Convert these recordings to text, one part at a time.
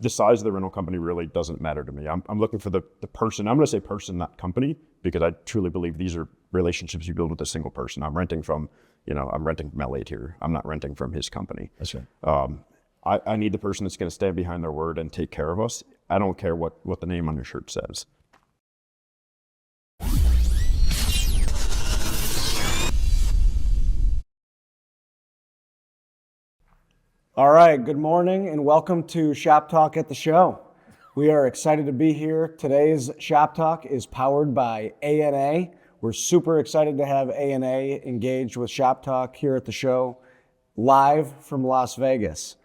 the size of the rental company really doesn't matter to me. I'm looking for the person. I'm going to say person, not company, because I truly believe these are relationships you build with a single person. I'm renting from Elliott here. I'm not renting from his company. That's right. I need the person that's going to stand behind their word and take care of us. I don't care what the name on your shirt says. All right, good morning and welcome to Shop Talk at the Show. We are excited to be here. Today's Shop Talk is powered by ARA. We're super excited to have ARA engaged with Shop Talk here at the show, live from Las Vegas.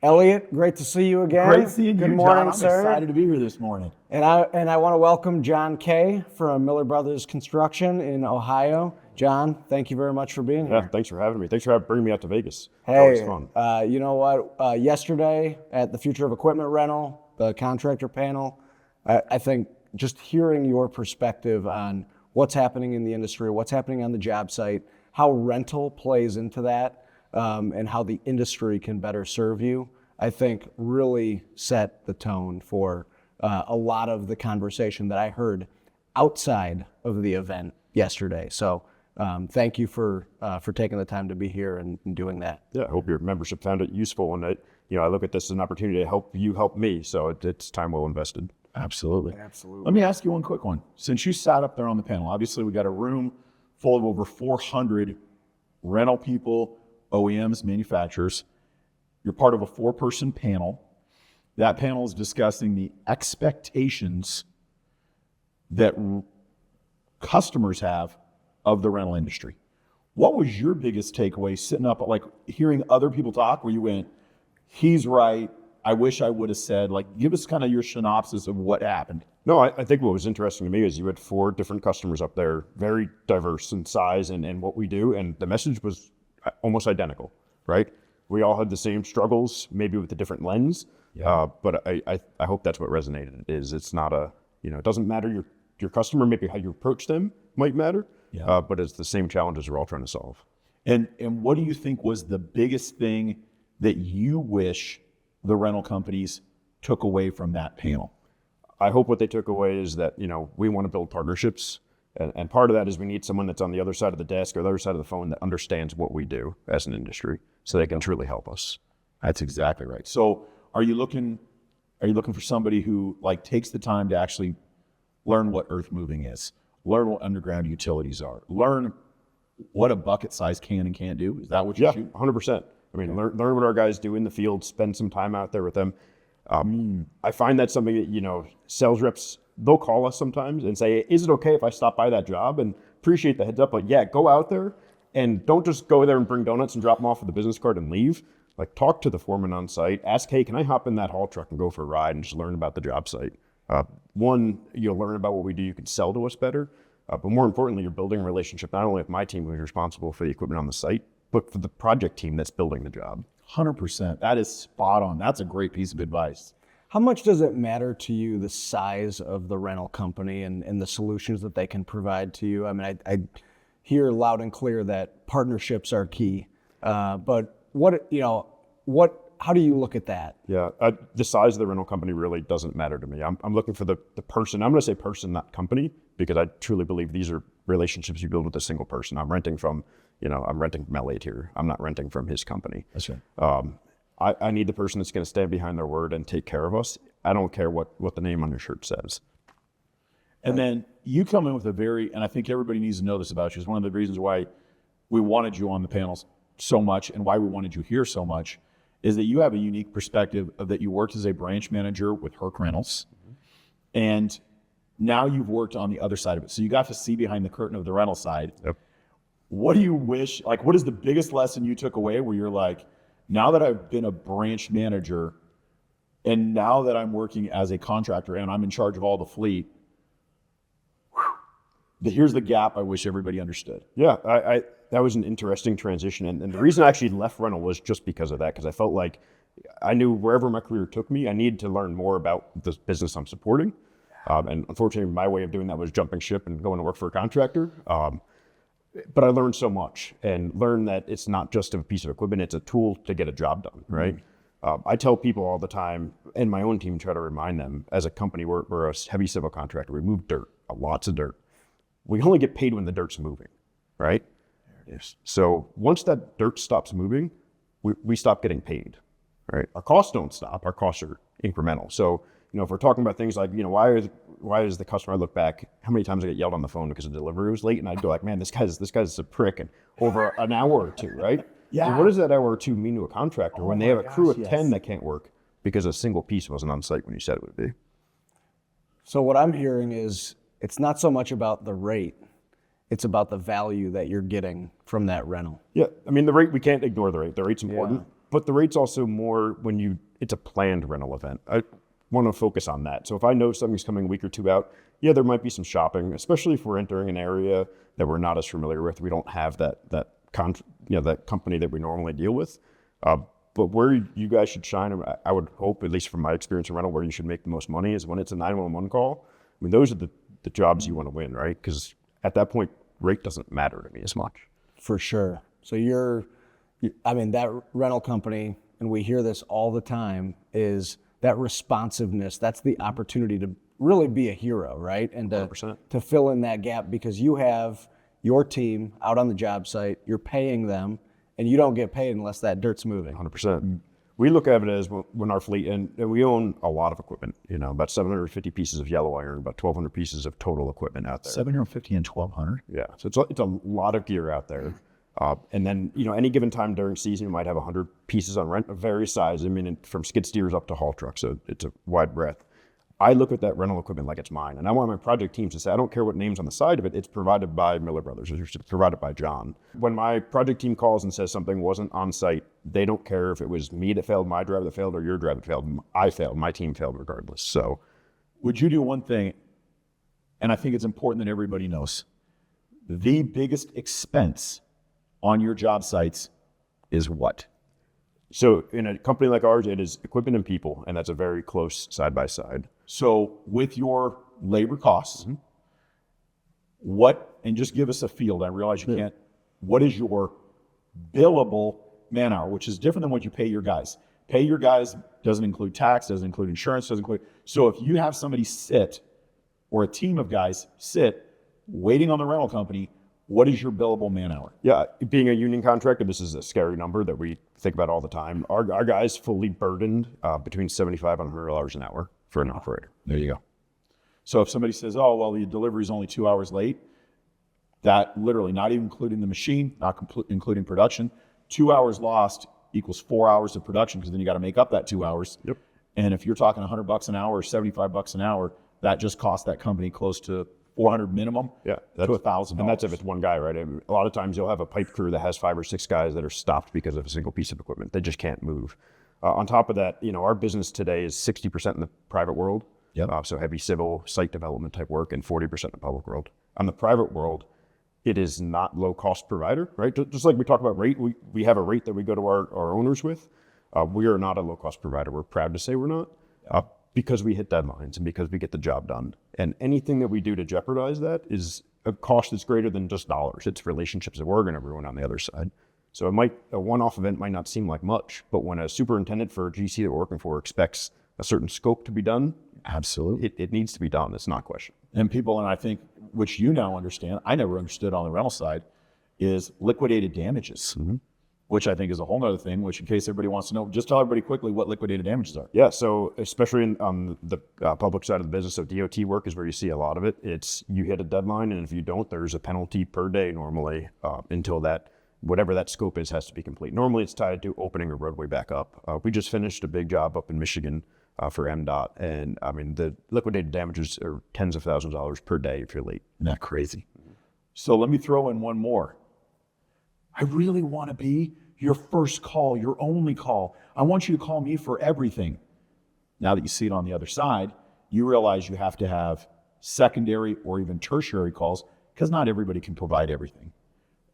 Elliott, great to see you again. Great seeing you, Good morning, John. sir. I'm excited to be here this morning. And I want to welcome John Kaye from Miller Brothers Construction in Ohio. John, thank you very much for being here. Yeah, thanks for having me. Thanks for bringing me out to Vegas. Hey, always fun. You know what? Yesterday at the Future of Equipment Rental, the contractor panel, I think just hearing your perspective on what's happening in the industry, what's happening on the job site, how rental plays into that, and how the industry can better serve you, I think really set the tone for a lot of the conversation that I heard outside of the event yesterday. So thank you for taking the time to be here and doing that. Yeah, I hope your membership found it useful, and I look at this as an opportunity to help you help me. So it's time well invested. Absolutely. Absolutely. Let me ask you one quick one. Since you sat up there on the panel, obviously we got a room full of over 400 rental people, OEMs, manufacturers. You're part of a 4-person panel. That panel is discussing the expectations that customers have of the rental industry. What was your biggest takeaway sitting up, like hearing other people talk where you went, he's right, I wish I would have said, like, give us kind of your synopsis of what happened. No, I think what was interesting to me is you had 4 different customers up there, very diverse in size and what we do, and the message was almost identical, right? We all had the same struggles, maybe with a different lens, but I hope that's what resonated. It's not it doesn't matter your customer, maybe how you approach them might matter, but it's the same challenges we're all trying to solve. And what do you think was the biggest thing that you wish the rental companies took away from that panel? I hope what they took away is that, we want to build partnerships. And part of that is we need someone that's on the other side of the desk or the other side of the phone that understands what we do as an industry so they can truly help us. That's exactly right. So are you looking for somebody who takes the time to actually learn what earth moving is, learn what underground utilities are, learn what a bucket size can and can't do? Is that what you shoot? 100%. I mean, learn what our guys do in the field, spend some time out there with them. I find that's something that, sales reps, they'll call us sometimes and say, is it okay if I stop by that job? And appreciate the heads up, but yeah, go out there and don't just go there and bring donuts and drop them off with a business card and leave. Talk to the foreman on site, ask, hey, can I hop in that haul truck and go for a ride and just learn about the job site? One, you'll learn about what we do, you can sell to us better, but more importantly, you're building a relationship not only with my team who's responsible for the equipment on the site, but for the project team that's building the job. 100%. That is spot on. That's a great piece of advice. How much does it matter to you, the size of the rental company and the solutions that they can provide to you? I mean, I hear loud and clear that partnerships are key, but how do you look at that? Yeah, the size of the rental company really doesn't matter to me. I'm looking for the person. I'm going to say person, not company, because I truly believe these are relationships you build with a single person. I'm renting from Elliott here. I'm not renting from his company. That's right. I need the person that's going to stand behind their word and take care of us. I don't care what the name on your shirt says. And then you come in with and I think everybody needs to know this about you, is one of the reasons why we wanted you on the panels so much and why we wanted you here so much, is that you have a unique perspective of that you worked as a branch manager with Herc Rentals, and now you've worked on the other side of it. So you got to see behind the curtain of the rental side. Yep. What do you wish, what is the biggest lesson you took away where you're like, now that I've been a branch manager and now that I'm working as a contractor and I'm in charge of all the fleet, here's the gap I wish everybody understood. Yeah, that was an interesting transition. And the reason I actually left rental was just because of that, because I felt like I knew wherever my career took me, I needed to learn more about the business I'm supporting. And unfortunately, my way of doing that was jumping ship and going to work for a contractor. But I learned so much and learned that it's not just a piece of equipment, it's a tool to get a job done, right? I tell people all the time, and my own team try to remind them, as a company, we're a heavy civil contractor. We move dirt, lots of dirt. We only get paid when the dirt's moving, right? There it is. So once that dirt stops moving, we stop getting paid, right? Our costs don't stop. Our costs are incremental. So, if we're talking about things like, why does the customer look back? How many times I get yelled on the phone because the delivery was late, and I'd go like, man, this guy's a prick, and over an hour or two, right? Yeah. And what does that hour or two mean to a contractor when they have a crew of 10 that can't work because a single piece wasn't on site when you said it would be? So what I'm hearing is it's not so much about the rate, it's about the value that you're getting from that rental. Yeah, I mean, the rate, we can't ignore the rate. The rate's important, but the rate's also more when it's a planned rental event. I want to focus on that. So if I know something's coming a week or two out, yeah, there might be some shopping, especially if we're entering an area that we're not as familiar with. We don't have that company that we normally deal with. But where you guys should shine, I would hope, at least from my experience in rental, where you should make the most money is when it's a 911 call. I mean, those are the jobs you want to win, right? Because at that point, rate doesn't matter to me as much. For sure. So that rental company, and we hear this all the time, is that responsiveness. That's the opportunity to really be a hero, right? And to fill in that gap, because you have your team out on the job site, you're paying them, and you don't get paid unless that dirt's moving. 100%. We look at it as when our fleet, and we own a lot of equipment, about 750 pieces of yellow iron, about 1,200 pieces of total equipment out there. 750 and 1,200? Yeah, so it's a lot of gear out there. And then, any given time during season, you might have 100 pieces on rent of various sizes. I mean, from skid steers up to haul trucks, so it's a wide breadth. I look at that rental equipment like it's mine, and I want my project teams to say, I don't care what name's on the side of it, it's provided by Miller Brothers, or it's provided by John. When my project team calls and says something wasn't on site, they don't care if it was me that failed, my driver that failed, or your driver that failed. I failed, my team failed regardless. So, would you do one thing, and I think it's important that everybody knows, the biggest expense on your job sites is what? So in a company like ours, it is equipment and people, and that's a very close side by side. So with your labor costs, and just give us a field, I realize you can't, what is your billable man hour, which is different than what you pay your guys. Pay your guys doesn't include tax, doesn't include insurance, so if you have somebody sit, or a team of guys sit, waiting on the rental company, what is your billable man hour? Yeah, being a union contractor, this is a scary number that we think about all the time. Our guys fully burdened between $75 and $100 an hour for an operator. There you go. So if somebody says, oh, well, the delivery is only 2 hours late, that literally, not even including the machine, not including production, 2 hours lost equals 4 hours of production, because then you got to make up that 2 hours. Yep. And if you're talking $100 an hour or $75 an hour, that just costs that company close to $400 minimum to $1,000. And that's if it's one guy, right? I mean, a lot of times you'll have a pipe crew that has 5 or 6 guys that are stopped because of a single piece of equipment. They just can't move. On top of that, our business today is 60% in the private world. Yep. So heavy civil, site development type work, and 40% in the public world. On the private world, it is not low cost provider, right? Just like we talk about rate, we have a rate that we go to our owners with. We are not a low cost provider. We're proud to say we're not. Because we hit deadlines and because we get the job done. And anything that we do to jeopardize that is a cost that's greater than just dollars. It's relationships that we're going to ruin on the other side. So a one-off event might not seem like much, but when a superintendent for a GC that we're working for expects a certain scope to be done, absolutely, it needs to be done. It's not questioned. And people, and I think, which you now understand, I never understood on the rental side, is liquidated damages. Which I think is a whole nother thing, which in case everybody wants to know, just tell everybody quickly what liquidated damages are. Yeah, so especially on the public side of the business, so DOT work is where you see a lot of it. It's you hit a deadline, and if you don't, there's a penalty per day normally until whatever that scope is has to be complete. Normally it's tied to opening a roadway back up. We just finished a big job up in Michigan for MDOT, and I mean, the liquidated damages are tens of thousands of dollars per day if you're late. Isn't that crazy? So let me throw in one more. I really want to be your first call, your only call. I want you to call me for everything. Now that you see it on the other side, you realize you have to have secondary or even tertiary calls, because not everybody can provide everything.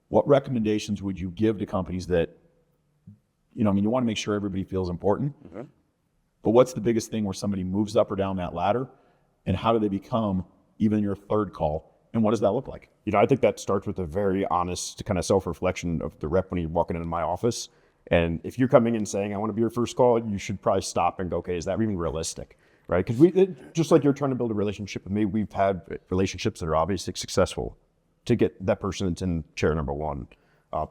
What recommendations would you give to companies that, you want to make sure everybody feels important, but what's the biggest thing where somebody moves up or down that ladder, and how do they become even your third call? And what does that look like? I think that starts with a very honest kind of self-reflection of the rep when he's walking into my office And if you're coming in saying, I want to be your first call, you should probably stop and go, okay, is that even realistic? Right? Because just like you're trying to build a relationship with me, we've had relationships that are obviously successful to get that person that's in chair number one.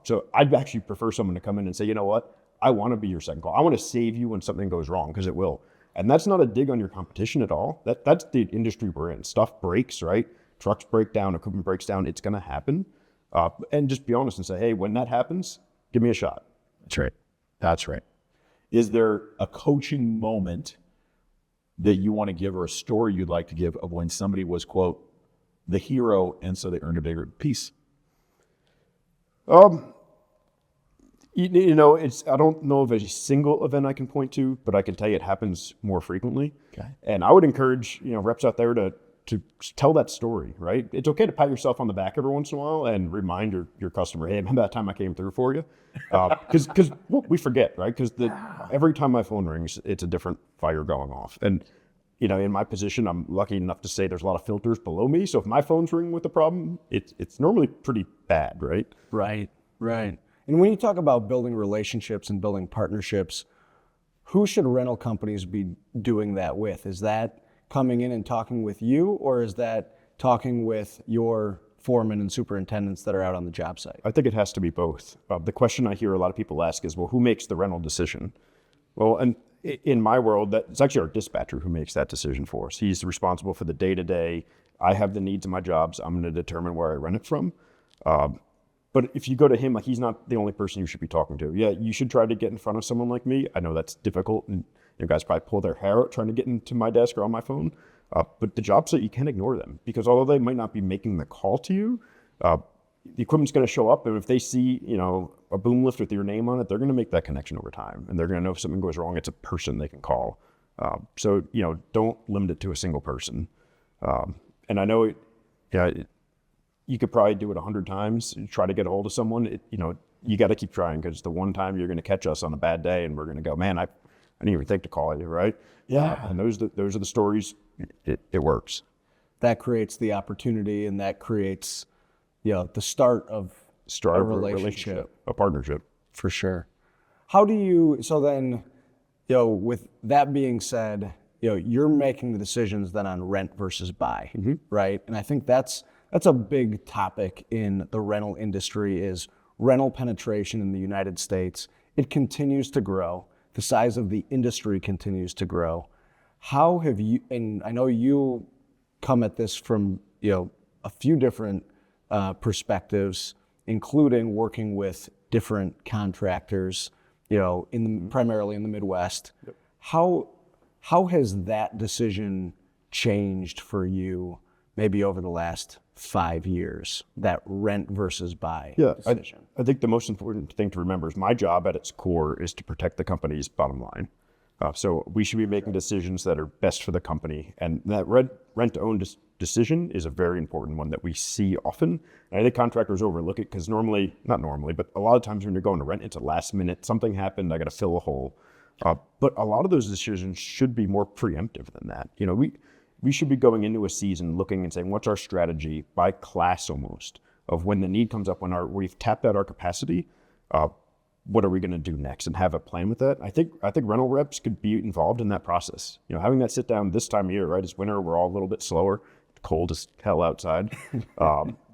So I'd actually prefer someone to come in and say, you know what? I want to be your second call. I want to save you when something goes wrong, because it will. And that's not a dig on your competition at all. That's the industry we're in. Stuff breaks, right? Trucks break down, equipment breaks down. It's going to happen. And just be honest and say, hey, when that happens, give me a shot. That's right. That's right. Is there a coaching moment that you want to give, or a story you'd like to give, of when somebody was, quote, the hero, and so they earned a bigger piece? You know, I don't know of a single event I can point to, but I can tell you it happens more frequently. Okay. And I would encourage, reps out there to tell that story, right? It's okay to pat yourself on the back every once in a while and remind your customer, hey, remember that time I came through for you? Because we forget, right? Because every time my phone rings, it's a different fire going off. And, in my position, I'm lucky enough to say there's a lot of filters below me. So if my phone's ringing with a problem, it's normally pretty bad, right? Right. And when you talk about building relationships and building partnerships, who should rental companies be doing that with? Is that coming in and talking with you, or is that talking with your foremen and superintendents that are out on the job site? I think it has to be both. The question I hear a lot of people ask is, well, who makes the rental decision? Well, and in my world, it's actually our dispatcher who makes that decision for us. He's responsible for the day-to-day. I have the needs of my jobs. I'm going to determine where I rent it from. But if you go to him, like, he's not the only person you should be talking to. Yeah, you should try to get in front of someone like me. I know that's difficult, and you guys probably pull their hair out trying to get into my desk or on my phone. But the job site, you can't ignore them, because although they might not be making the call to you, the equipment's going to show up, and if they see, a boom lift with your name on it, they're going to make that connection over time, and they're going to know if something goes wrong, it's a person they can call. So don't limit it to a single person. And I know, you could probably do it 100 times and try to get a hold of someone. You got to keep trying, because the one time you're going to catch us on a bad day, and we're going to go, man, I didn't even think to call you, right? Yeah. And those are the stories. It works. That creates the opportunity, and that creates, the start of a relationship, a partnership. For sure. How do you, so then, with that being said, you're making the decisions then on rent versus buy, right? And I think that's a big topic in the rental industry, is rental penetration in the United States. It continues to grow. The size of the industry continues to grow. How have you, and I know you come at this from, a few different perspectives, including working with different contractors, primarily in the Midwest. Yep. How has that decision changed for you, maybe over the last 5 years, that rent versus buy decision? I think the most important thing to remember is my job at its core is to protect the company's bottom line. So we should be making decisions that are best for the company. And that rent-to-own decision is a very important one that we see often. And I think contractors overlook it, because not normally, but a lot of times when you're going to rent, it's a last minute, something happened, I got to fill a hole. But a lot of those decisions should be more preemptive than that. We should be going into a season looking and saying, what's our strategy by class almost, of when the need comes up, when we've tapped out our capacity, what are we going to do next, and have a plan with that. I think rental reps could be involved in that process. Having that sit down this time of year, right? It's winter, we're all a little bit slower, cold as hell outside,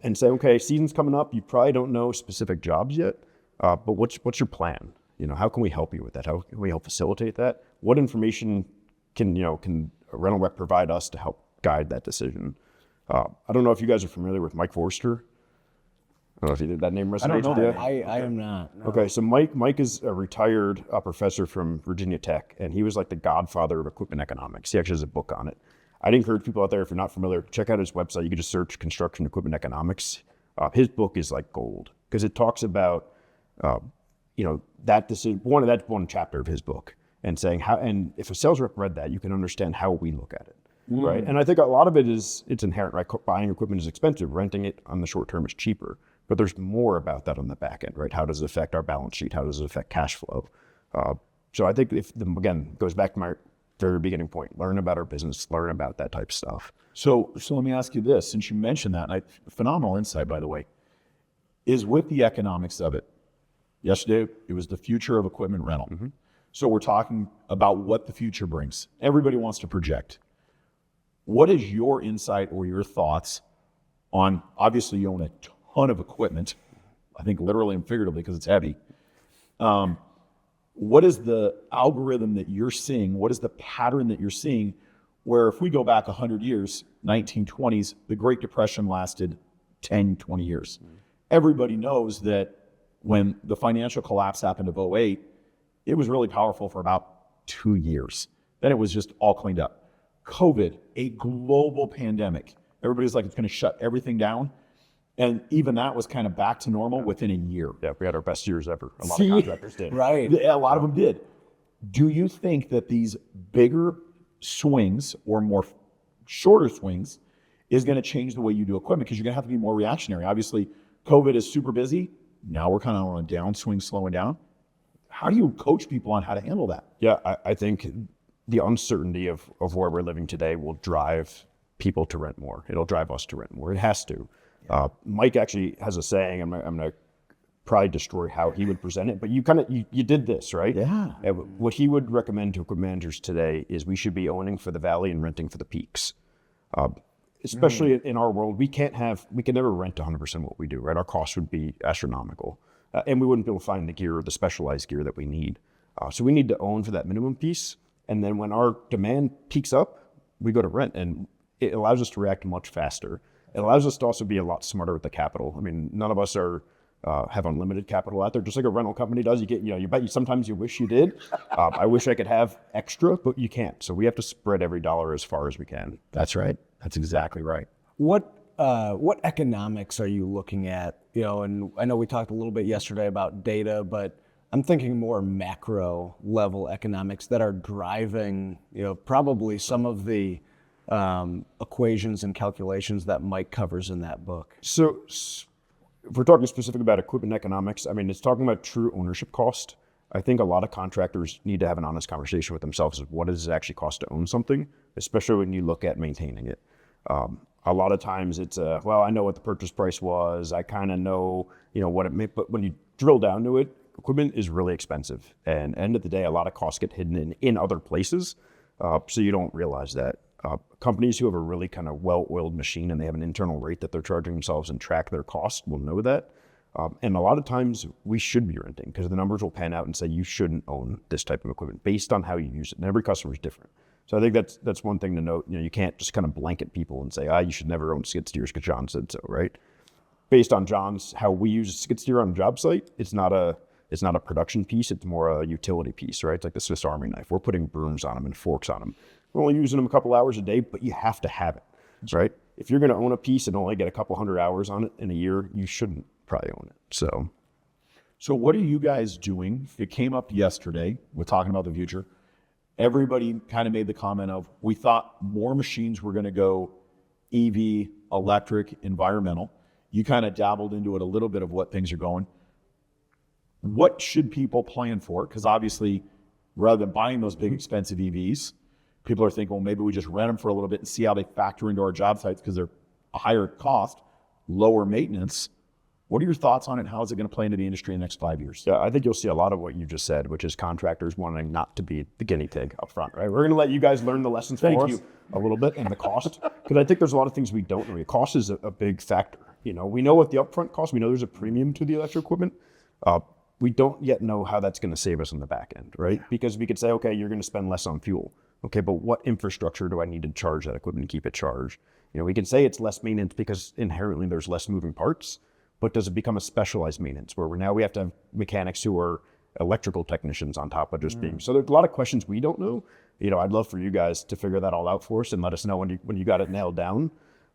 and say, okay, season's coming up. You probably don't know specific jobs yet, but what's your plan? How can we help you with that? How can we help facilitate that? What information can a rental rep provide us to help guide that decision? I don't know if you guys are familiar with Mike Forster. I don't know if that name resonates. I don't know with you. that. I am not. No. Okay, so Mike is a retired professor from Virginia Tech, and he was like the godfather of equipment economics. He actually has a book on it. I'd encourage people out there, if you're not familiar, check out his website. You can just search construction equipment economics. His book is like gold, because it talks about, that decision. That's one chapter of his book, and saying how, and if a sales rep read that, you can understand how we look at it, right? And I think a lot of it's inherent, right? Buying equipment is expensive. Renting it on the short term is cheaper. But there's more about that on the back end, right? How does it affect our balance sheet? How does it affect cash flow? So I think again, goes back to my very beginning point, learn about our business, learn about that type of stuff. So let me ask you this, since you mentioned that, and phenomenal insight, by the way, is with the economics of it, Yesterday, it was the future of equipment rental. So we're talking about what the future brings. Everybody wants to project. What is your insight or your thoughts on, obviously you own a ton of equipment, I think literally and figuratively because it's heavy. What is the algorithm that you're seeing? What is the pattern that you're seeing where if we go back 100 years, 1920s, the Great Depression lasted 10, 20 years. Everybody knows that when the financial collapse happened of '08, it was really powerful for about 2 years. Then it was just all cleaned up. COVID, a global pandemic. Everybody's like, it's going to shut everything down. And even that was kind of back to normal within a year. Yeah, we had our best years ever. A lot of contractors did. Right. A lot of them did. Do you think that these bigger swings or more shorter swings is going to change the way you do equipment? Because you're going to have to be more reactionary. Obviously, COVID is super busy. Now we're kind of on a downswing, slowing down. How do you coach people on how to handle that? Yeah, I think the uncertainty of where we're living today will drive people to rent more. It'll drive us to rent more. It has to. Mike actually has a saying, I'm going to probably destroy how he would present it, but you did this, right? Yeah. What he would recommend to equipment managers today is we should be owning for the valley and renting for the peaks. Especially in our world, we can never rent 100% what we do, right? Our costs would be astronomical. And we wouldn't be able to find the gear or the specialized gear that we need. So we need to own for that minimum piece. And then when our demand peaks up, we go to rent, and it allows us to react much faster. It allows us to also be a lot smarter with the capital. I mean, none of us have unlimited capital out there, just like a rental company does. You get, sometimes you wish you did. I wish I could have extra, but you can't. So we have to spread every dollar as far as we can. That's right. That's exactly right. What economics are you looking at? And I know we talked a little bit yesterday about data, but I'm thinking more macro level economics that are driving, probably some of the equations and calculations that Mike covers in that book. So if we're talking specific about equipment economics, I mean, it's talking about true ownership cost. I think a lot of contractors need to have an honest conversation with themselves of what does it actually cost to own something, especially when you look at maintaining it. A lot of times it's, I know what the purchase price was. I kind of know, what it made, but when you drill down to it, equipment is really expensive. And end of the day, a lot of costs get hidden in other places. So you don't realize that. Companies who have a really kind of well-oiled machine and they have an internal rate that they're charging themselves and track their costs will know that. And a lot of times we should be renting because the numbers will pan out and say you shouldn't own this type of equipment based on how you use it. And every customer is different. So I think that's one thing to note. You can't just kind of blanket people and say, you should never own skid steers because John said so, right? Based on how we use a skid steer on a job site, it's not a production piece. It's more a utility piece, right? It's like the Swiss Army knife. We're putting brooms on them and forks on them. We're only using them a couple hours a day, but you have to have it, right? If you're going to own a piece and only get a couple hundred hours on it in a year, you shouldn't probably own it. So what are you guys doing? It came up yesterday. We're talking about the future. Everybody kind of made the comment of, we thought more machines were going to go EV, electric, environmental. You kind of dabbled into it a little bit of what things are going. What should people plan for? Because obviously, rather than buying those big expensive EVs, people are thinking, well, maybe we just rent them for a little bit and see how they factor into our job sites because they're a higher cost, lower maintenance. What are your thoughts on it? How is it going to play into the industry in the next 5 years? Yeah, I think you'll see a lot of what you just said, which is contractors wanting not to be the guinea pig up front, right? We're going to let you guys learn the lessons for us a little bit and the cost, because I think there's a lot of things we don't know. Cost is a big factor. We know what the upfront cost. We know there's a premium to the electric equipment. We don't yet know how that's going to save us on the back end, right? Because we could say, okay, you're going to spend less on fuel. Okay, but what infrastructure do I need to charge that equipment and keep it charged? We can say it's less maintenance because inherently there's less moving parts, but does it become a specialized maintenance where we have to have mechanics who are electrical technicians on top of just being? So there's a lot of questions we don't know. I'd love for you guys to figure that all out for us and let us know when you got it nailed down.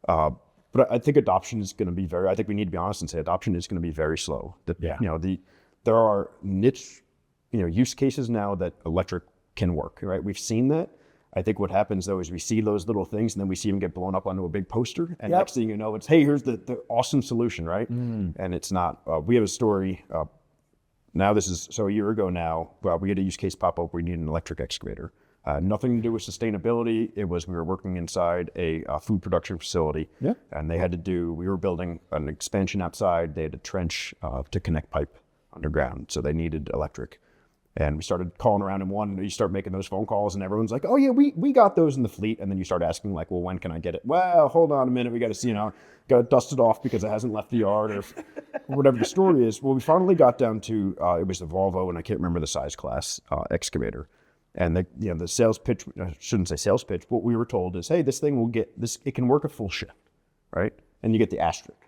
But I think adoption is going to be I think we need to be honest and say adoption is going to be very slow. There are niche, use cases now that electric can work, right? We've seen that. I think what happens though is we see those little things and then we see them get blown up onto a big poster. And next thing you know, it's, hey, here's the awesome solution, right? And it's not. We have a story. Now this is, a year ago now, we had a use case pop up. We need an electric excavator. Nothing to do with sustainability. It was, we were working inside a food production facility. Yeah. And we were building an expansion outside. They had a trench to connect pipe underground. So they needed electric. And we started calling around in one, and you start making those phone calls, and everyone's like, oh yeah, we got those in the fleet. And then you start asking like, well, when can I get it? Well, hold on a minute. We got to, got to dust it off because it hasn't left the yard or whatever the story is. Well, we finally got down to, it was the Volvo, and I can't remember the size class, excavator. And the sales pitch, I shouldn't say sales pitch, what we were told is, hey, this thing will get this, it can work a full shift, right? And you get the asterisk.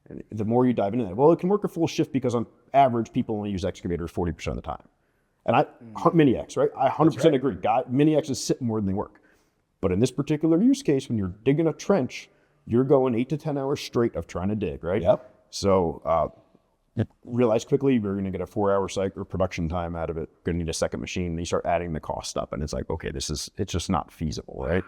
And the more you dive into that, well, it can work a full shift because on average, people only use excavators 40% of the time. And mini X, right? I 100% agree. Mini X's sit more than they work. But in this particular use case, when you're digging a trench, you're going 8 to 10 hours straight of trying to dig, right? Yep. So realize quickly we're going to get a 4-hour cycle or production time out of it. Going to need a second machine. And you start adding the cost up, and it's like, okay, it's just not feasible, right?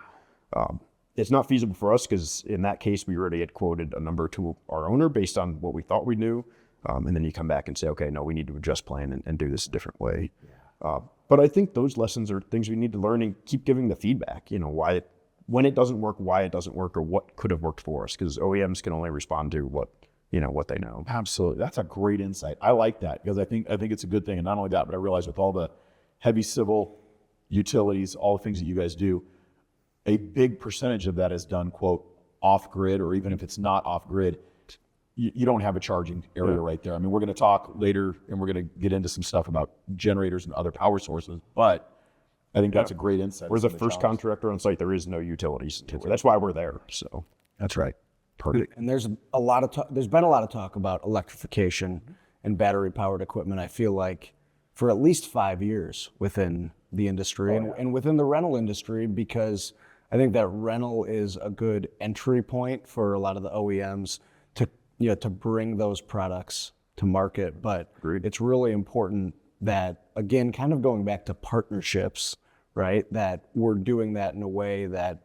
It's not feasible for us because in that case, we already had quoted a number to our owner based on what we thought we knew. And then you come back and say, okay, no, we need to adjust plan and do this a different way. But I think those lessons are things we need to learn and keep giving the feedback, when it doesn't work, why it doesn't work, or what could have worked for us, because OEMs can only respond to what they know. Absolutely. That's a great insight. I like that because I think it's a good thing. And not only that, but I realize with all the heavy civil utilities, all the things that you guys do, a big percentage of that is done, quote, off grid, or even if it's not off grid, you don't have a charging area right there. I mean, we're going to talk later and we're going to get into some stuff about generators and other power sources, but I think that's a great insight. We're the first contractor on site. There is no utilities. That's why we're there. So that's right. Perfect. And there's been a lot of talk about electrification and battery powered equipment. I feel like for at least 5 years within the industry and within the rental industry, because I think that rental is a good entry point for a lot of the OEMs to bring those products to market. But it's really important that, again, kind of going back to partnerships, right, that we're doing that in a way that,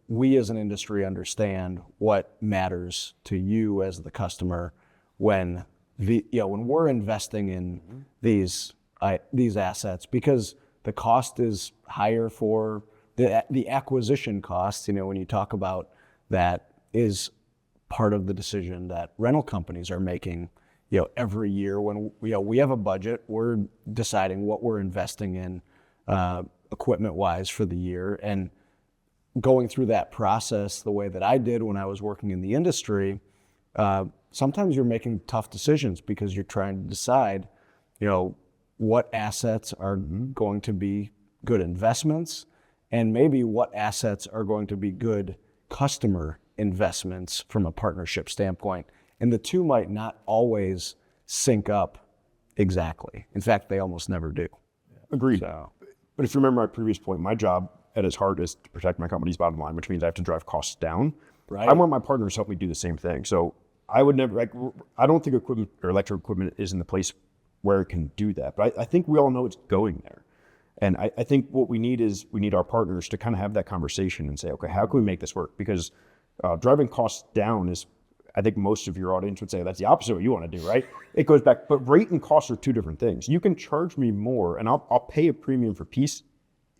we as an industry understand what matters to you as the customer when we're investing in these assets, because the cost is higher for the acquisition costs, when you talk about that, is part of the decision that rental companies are making, every year when we have a budget. We're deciding what we're investing in equipment wise for the year, and going through that process the way that I did when I was working in the industry, sometimes you're making tough decisions because you're trying to decide, what assets are going to be good investments, and maybe what assets are going to be good customer investments from a partnership standpoint. And the two might not always sync up exactly. In fact, they almost never do. Agreed. So, but if you remember my previous point, my job at its heart is to protect my company's bottom line, which means I have to drive costs down. right. I want my partners to help me do the same thing. So I would never, I don't think equipment or electric equipment is in the place where it can do that. But I think we all know it's going there. And I think what we need is our partners to kind of have that conversation and say, okay, how can we make this work? Because driving costs down is, I think most of your audience would say that's the opposite of what you want to do, right? It goes back, but rate and cost are two different things. You can charge me more and I'll pay a premium for piece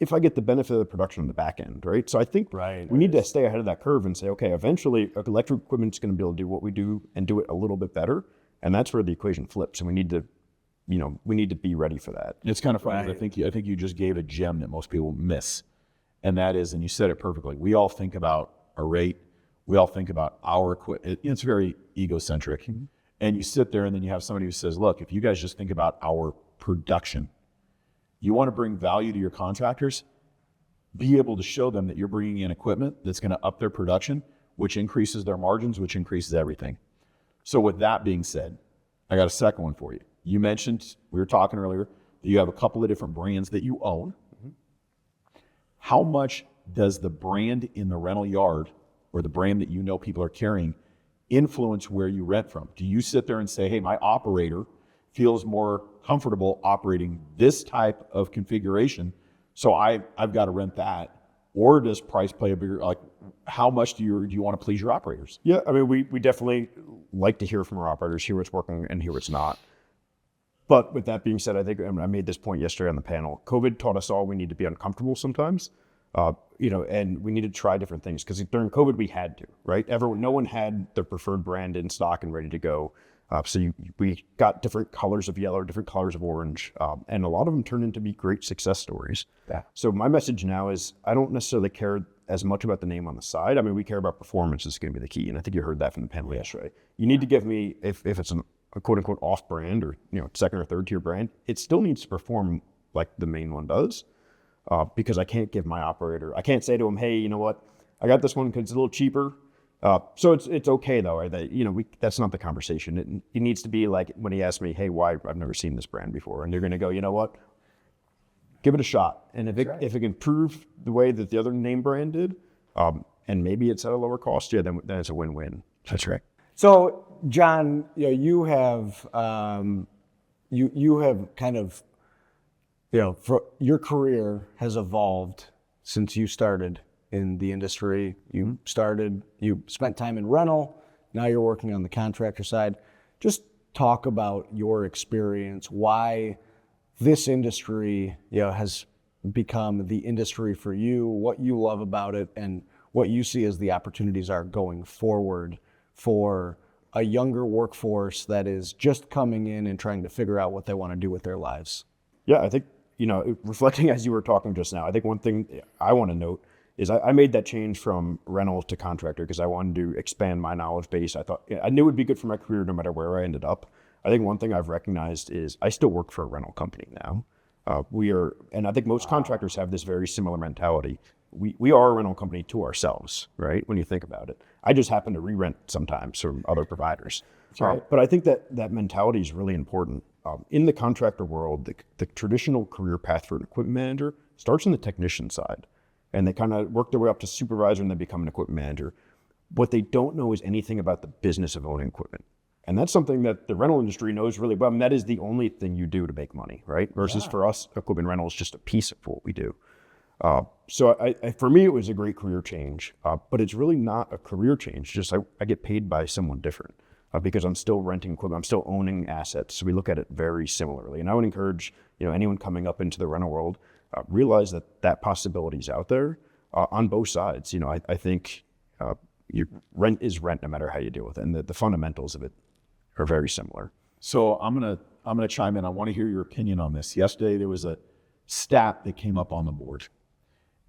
if I get the benefit of the production on the back end, right? So I think we need to stay ahead of that curve and say, okay, eventually electric equipment is going to be able to do what we do and do it a little bit better. And that's where the equation flips. And we need to be ready for that. It's kind of funny. I think you just gave a gem that most people miss. And that is, and you said it perfectly, we all think about a rate. We all think about our equipment. It's very egocentric. Mm-hmm. And you sit there and then you have somebody who says, look, if you guys just think about our production, you want to bring value to your contractors, be able to show them that you're bringing in equipment that's going to up their production, which increases their margins, which increases everything. So with that being said, I got a second one for you. You mentioned, we were talking earlier, that you have a couple of different brands that you own. Mm-hmm. How much does the brand in the rental yard or the brand that people are carrying influence where you rent from? Do you sit there and say, hey, my operator feels more comfortable operating this type of configuration, so I've got to rent that? Or does price play a bigger, how much do you want to please your operators? Yeah, I mean, we definitely like to hear from our operators, hear what's working and hear what's not. But with that being said, I think, I made this point yesterday on the panel, COVID taught us all we need to be uncomfortable sometimes. And we need to try different things because during COVID we had to, right? No one had their preferred brand in stock and ready to go. We got different colors of yellow, different colors of orange, and a lot of them turned into be great success stories. Yeah. So my message now is I don't necessarily care as much about the name on the side. I mean, we care about performance is going to be the key, and I think you heard that from the panel yesterday. You need to give me, if it's a quote unquote off brand or second or third tier brand, it still needs to perform like the main one does, because I can't give my operator, I can't say to him, hey, you know what, I got this one because it's a little cheaper. So it's okay though, right? That, that's not the conversation. It needs to be like when he asked me, hey, why? I've never seen this brand before. And they're going to go, you know what? Give it a shot. And if it can prove the way that the other name brand did, and maybe it's at a lower cost, then it's a win-win. That's right. So, John, you have you have kind of, your career has evolved since you started in the industry. You spent time in rental, now you're working on the contractor side. Just talk about your experience, why this industry, has become the industry for you, what you love about it, and what you see as the opportunities are going forward for a younger workforce that is just coming in and trying to figure out what they want to do with their lives. Yeah, I think, reflecting as you were talking just now, I think one thing I want to note is I made that change from rental to contractor because I wanted to expand my knowledge base. I knew it would be good for my career no matter where I ended up. I think one thing I've recognized is I still work for a rental company now. And I think most contractors have this very similar mentality. We are a rental company to ourselves, right? When you think about it. I just happen to re-rent sometimes from other providers. Right. But I think that mentality is really important. In the contractor world, the traditional career path for an equipment manager starts on the technician side. And they kind of work their way up to supervisor and then become an equipment manager. What they don't know is anything about the business of owning equipment. And that's something that the rental industry knows really well. I mean, that is the only thing you do to make money, right? Versus for us, equipment rental is just a piece of what we do. So for me, it was a great career change, but it's really not a career change. Just I get paid by someone different because I'm still renting equipment. I'm still owning assets. So we look at it very similarly. And I would encourage anyone coming up into the rental world, realize that possibility is out there on both sides. I think your rent is rent no matter how you deal with it, and the fundamentals of it are very similar. So I'm gonna chime in. I want to hear your opinion on this. Yesterday there was a stat that came up on the board,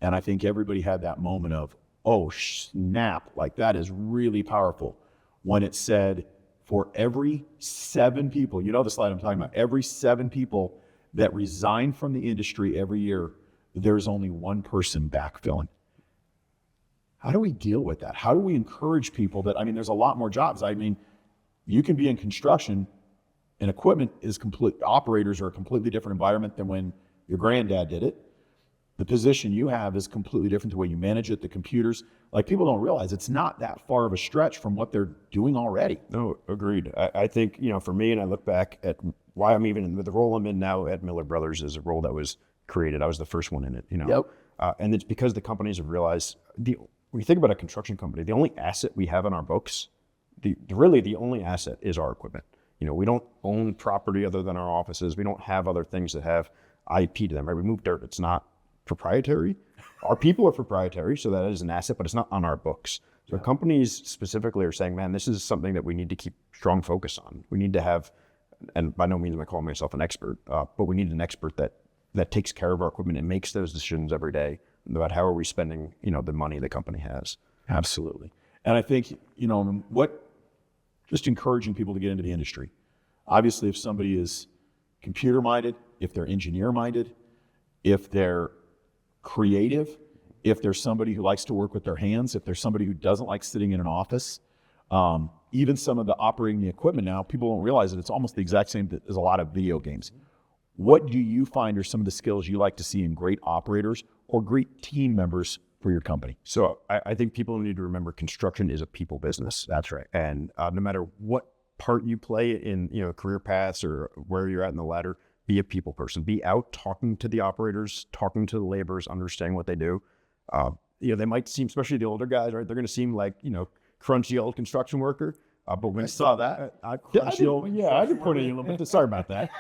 and I think everybody had that moment of, oh snap, like that is really powerful, when it said for every 7 people, the slide I'm talking about, every 7 people that resign from the industry every year, there's only one person backfilling. How do we deal with that? How do we encourage people that, there's a lot more jobs. You can be in construction and equipment is operators are a completely different environment than when your granddad did it. The position you have is completely different, the way you manage it, the computers. Like, people don't realize it's not that far of a stretch from what they're doing already. No, agreed. I think, for me, and I look back at why I'm even in the role I'm in now at Miller Brothers is a role that was created. I was the first one in it, Yep. And it's because the companies have realized when you think about a construction company, the only asset we have on our books, really the only asset is our equipment. We don't own property other than our offices. We don't have other things that have IP to them, right? We move dirt. It's not proprietary. Our people are proprietary, so that is an asset, but it's not on our books. So companies specifically are saying, man, this is something that we need to keep strong focus on. We need to have, and by no means am I calling myself an expert, but we need an expert that takes care of our equipment and makes those decisions every day about how are we spending, the money the company has. Absolutely. And I think, just encouraging people to get into the industry. Obviously, if somebody is computer minded, if they're engineer minded, if they're creative, if there's somebody who likes to work with their hands, if there's somebody who doesn't like sitting in an office, even some of the operating the equipment now, people don't realize that it's almost the exact same as a lot of video games. What do you find are some of the skills you like to see in great operators or great team members for your company? So I think people need to remember construction is a people business. That's right. And no matter what part you play in, career paths or where you're at in the ladder, be a people person. Be out talking to the operators, talking to the laborers, understanding what they do. They might seem, especially the older guys, right? They're going to seem like, crunchy old construction worker. But when I saw that. I did point at you a little bit. Sorry about that.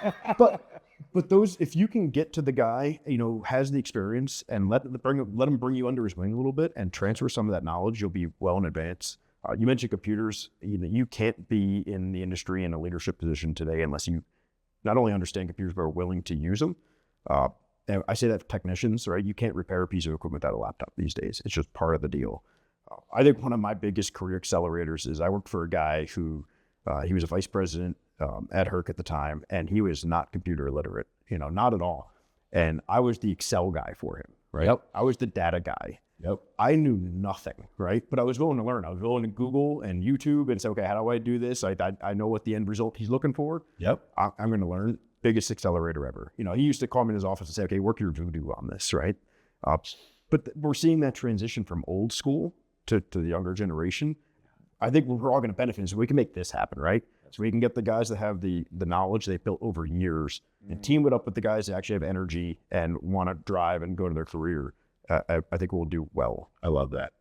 But those, if you can get to the guy, who has the experience and let him bring you under his wing a little bit and transfer some of that knowledge, you'll be well in advance. You mentioned computers. You can't be in the industry in a leadership position today unless you not only understand computers but are willing to use them. And I say that for technicians, right? You can't repair a piece of equipment without a laptop these days. It's just part of the deal. I think one of my biggest career accelerators is I worked for a guy who he was a vice president at Herc at the time, and he was not computer illiterate, not at all. And I was the Excel guy for him, right? Yep. I was the data guy. Yep. I knew nothing, right? But I was willing to learn. I was willing to Google and YouTube and say, okay, how do I do this? I know what the end result he's looking for. Yep. I'm going to learn. Biggest accelerator ever. He used to call me in his office and say, okay, work your voodoo on this, right? But we're seeing that transition from old school to the younger generation. I think we're all going to benefit. So we can make this happen, right? So we can get the guys that have the knowledge they've built over years and team it up with the guys that actually have energy and want to drive and go to their career. I think we'll do well. I love that.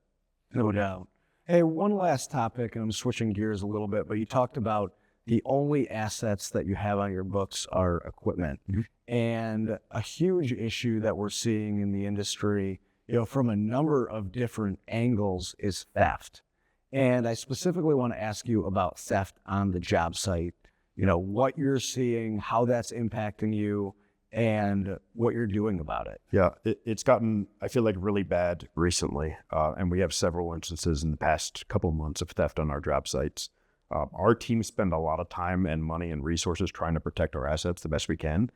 No doubt. Hey, one last topic, and I'm switching gears a little bit, but you talked about the only assets that you have on your books are equipment. And a huge issue that we're seeing in the industry, from a number of different angles is theft. And I specifically want to ask you about theft on the job site, what you're seeing, how that's impacting you, and what you're doing about it. Yeah, it's gotten, I feel like, really bad recently. And we have several instances in the past couple of months of theft on our job sites. Our team spend a lot of time and money and resources trying to protect our assets the best we can.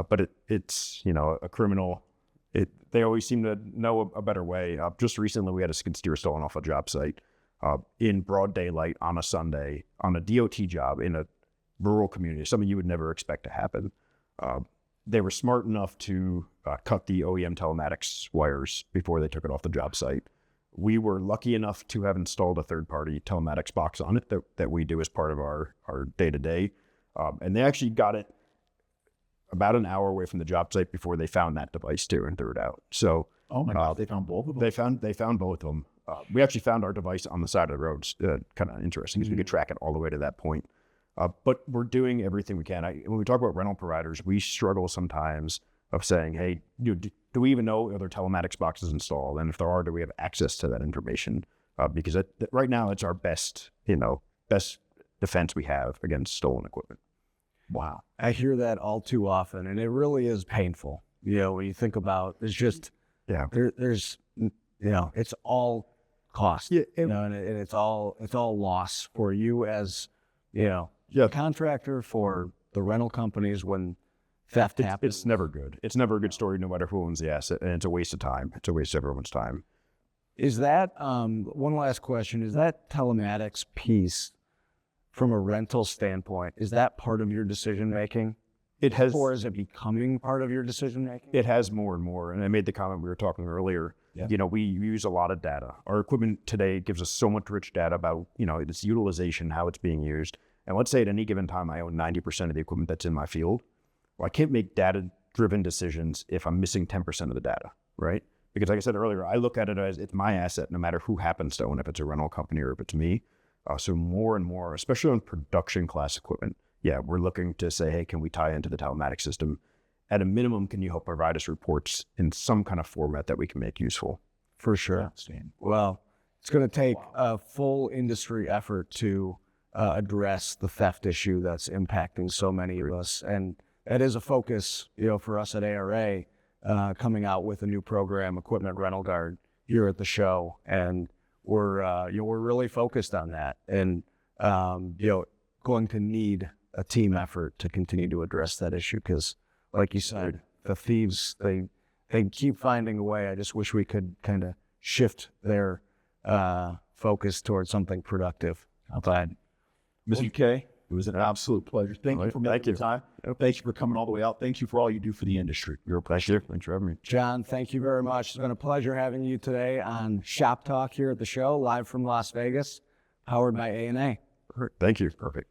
But it's a criminal. They always seem to know a better way. Just recently, we had a skid steer stolen off a job site in broad daylight on a Sunday on a DOT job in a rural community, something you would never expect to happen. They were smart enough to cut the OEM telematics wires before they took it off the job site. We were lucky enough to have installed a third-party telematics box on it that we do as part of our day-to-day. And they actually got it about an hour away from the job site before they found that device too and threw it out. So, oh my God, they found both of them? They found both of them. We actually found our device on the side of the road. Kind of interesting because we could track it all the way to that point. But we're doing everything we can. When we talk about rental providers, we struggle sometimes of saying, hey, do we even know are there telematics boxes installed? And if there are, do we have access to that information? Because right now it's our best defense we have against stolen equipment. Wow. I hear that all too often, and it really is painful. When you think about, it's just, there's, it's all cost, and it's all loss for you as, contractor, for the rental companies when theft happens. It's never good. It's never a good story, no matter who owns the asset, and it's a waste of time. It's a waste of everyone's time. Is that, one last question, is that telematics piece from a rental standpoint, is that part of your decision-making? It has. Or is it becoming part of your decision-making? It has more and more. And I made the comment we were talking earlier. Yeah. We use a lot of data. Our equipment today gives us so much rich data about, its utilization, how it's being used. And let's say at any given time, I own 90% of the equipment that's in my field. Well, I can't make data-driven decisions if I'm missing 10% of the data, right? Because like I said earlier, I look at it as it's my asset, no matter who happens to own it, if it's a rental company or if it's me. So more and more, especially on production class equipment, we're looking to say, hey, can we tie into the telematics system? At a minimum, can you help provide us reports in some kind of format that we can make useful? For sure. Well, it's going to take a full industry effort to address the theft issue that's impacting so many of us. And that is a focus, for us at ARA, coming out with a new program, Equipment Rental Guard, here at the show. And we're really focused on that, and going to need a team effort to continue to address that issue. Because, like you said, the thieves they keep finding a way. I just wish we could kind of shift their focus towards something productive. Outside, Mr. Kaye, it was an absolute pleasure. Thank you for making the time. Thank you for coming all the way out. Thank you for all you do for the industry. You're a pleasure. Thanks for having me. John, thank you very much. It's been a pleasure having you today on Shop Talk here at the show, live from Las Vegas, powered by ANA. Thank you. Perfect.